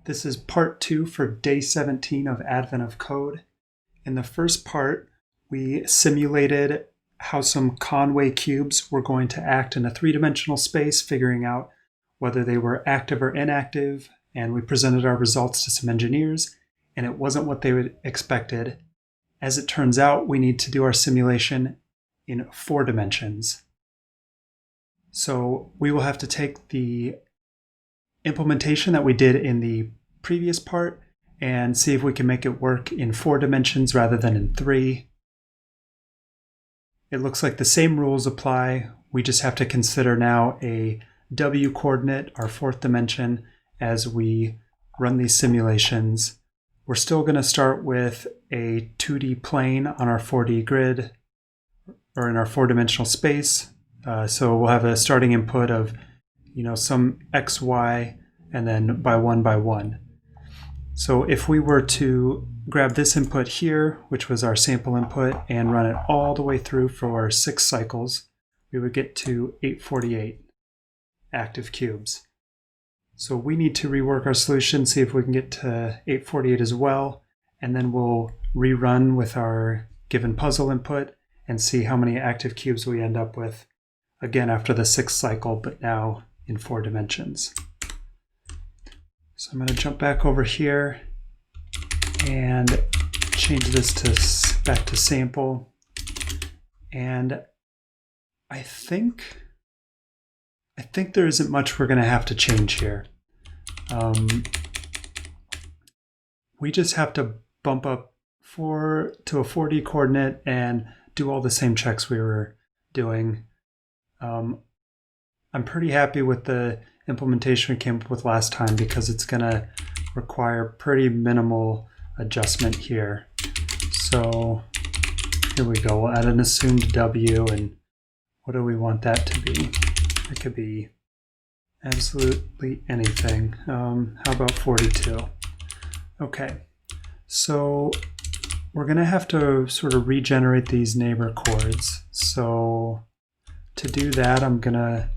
This is part 2 for day 17 of Advent of Code. In the first part, we simulated how some Conway cubes were going to act in a three-dimensional space, figuring out whether they were active or inactive, and we presented our results to some engineers, and it wasn't what they would expected. As it turns out, we need to do our simulation in 4 dimensions. So we will have to take the implementation that we did in the previous part and see if we can make it work in 4 dimensions rather than in 3. It looks like the same rules apply. We just have to consider now a W coordinate, our 4th dimension, as we run these simulations. We're still going to start with a 2D plane on our 4D grid, or in our 4-dimensional space. So we'll have a starting input of, some x, y, and then by 1 by 1. So if we were to grab this input here, which was our sample input, and run it all the way through for 6 cycles, we would get to 848 active cubes. So we need to rework our solution, see if we can get to 848 as well, and then we'll rerun with our given puzzle input and see how many active cubes we end up with, again after the 6th cycle, but now in 4 dimensions. So I'm going to jump back over here and change this to back to sample. And I think there isn't much we're going to have to change here. We just have to bump up to a 4D coordinate and do all the same checks we were doing. I'm pretty happy with the implementation we came up with last time because it's going to require pretty minimal adjustment here. So here we go. We'll add an assumed W, and what do we want that to be? It could be absolutely anything. How about 42? Okay, so we're going to have to sort of regenerate these neighbor chords. So to do that, I'm going to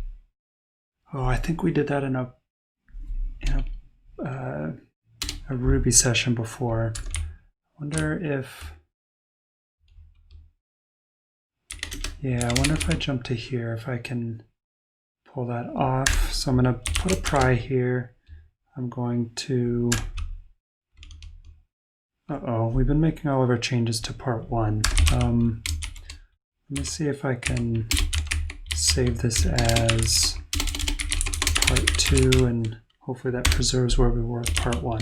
I think we did that in a Ruby session before. I wonder if I jump to here, if I can pull that off. So I'm going to put a pry here. I'm going to, we've been making all of our changes to part 1. Let me see if I can save this as part 2, and hopefully that preserves where we were with part 1.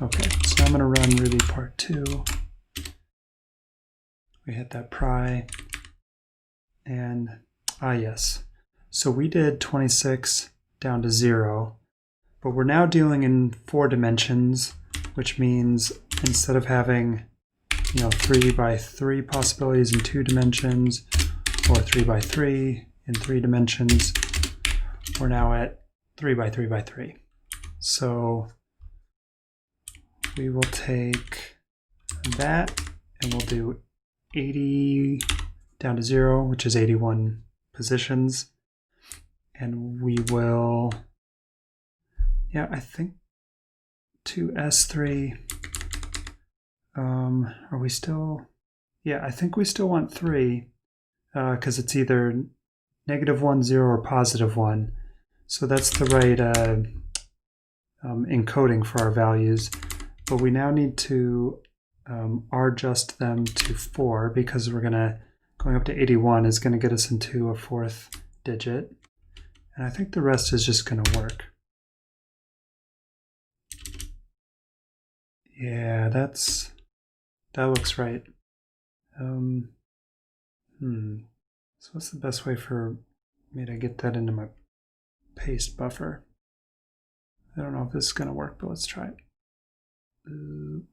Okay, so I'm going to run Ruby part 2. We hit that pry, and yes. So we did 26 down to 0, but we're now dealing in 4 dimensions, which means instead of having 3 by 3 possibilities in 2 dimensions, or 3 by 3 in 3 dimensions, we're now at 3 by 3 by 3. So we will take that and we'll do 80 down to 0, which is 81 positions. And we will, I think to S3, are we still, I think we still want 3 because it's either -1, 0, or +1. So that's the right encoding for our values. But we now need to R-adjust them to 4 because going up to 81 is going to get us into a 4th digit. And I think the rest is just going to work. Yeah, that looks right. So what's the best way for me to get that into my paste buffer? I don't know if this is going to work, but let's try it.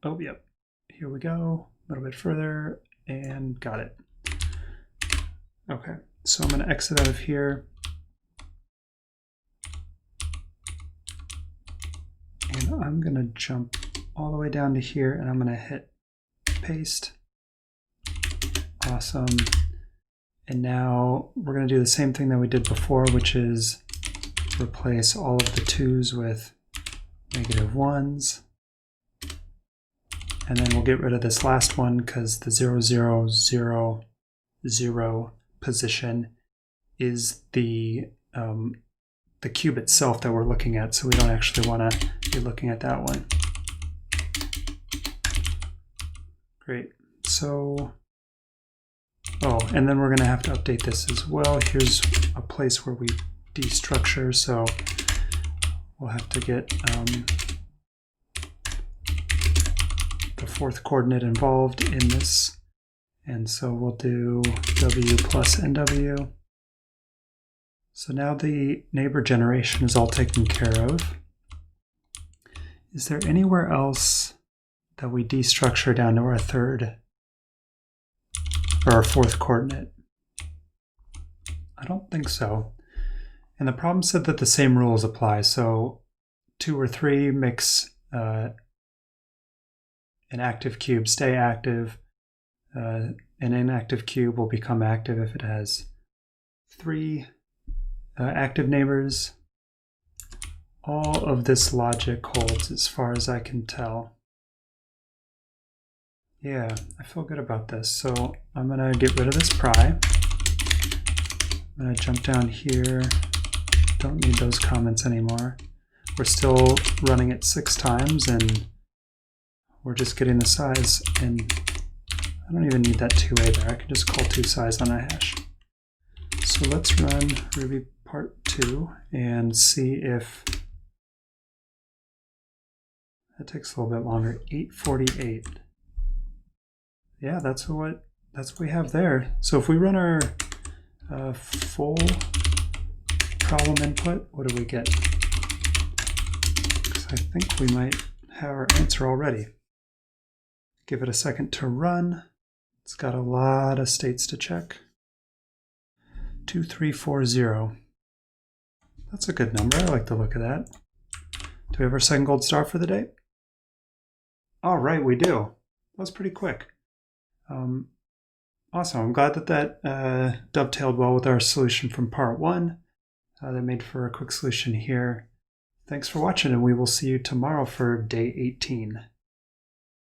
Yep. Here we go. A little bit further, and got it. Okay, so I'm going to exit out of here. And I'm going to jump all the way down to here, and I'm going to hit paste. Awesome. And now we're going to do the same thing that we did before, which is replace all of the 2's with of 1s. And then we'll get rid of this last one because the 0, 0, 0, 0 position is the cube itself that we're looking at, so we don't actually want to be looking at that one. Great. So, oh, and then we're going to have to update this as well. Here's a place where we destructure, so we'll have to get the fourth coordinate involved in this. And so we'll do W plus NW. So now the neighbor generation is all taken care of. Is there anywhere else that we destructure down to our third or our fourth coordinate? I don't think so. And the problem said that the same rules apply. So 2 or 3 makes an active cube stay active. An inactive cube will become active if it has 3 active neighbors. All of this logic holds as far as I can tell. Yeah, I feel good about this. So I'm going to get rid of this pry. I'm going to jump down here. Don't need those comments anymore. We're still running it 6 times and we're just getting the size, and I don't even need that 2a there. I can just call 2size on a hash. So let's run Ruby part 2 and see if that takes a little bit longer. 848. Yeah, that's what we have there. So if we run our full problem input, what do we get? Because I think we might have our answer already. Give it a second to run. It's got a lot of states to check. 2340. That's a good number. I like the look of that. Do we have our second gold star for the day? All right, we do. That was pretty quick. Awesome. I'm glad that dovetailed well with our solution from part 1. That made for a quick solution here. Thanks for watching, and we will see you tomorrow for day 18.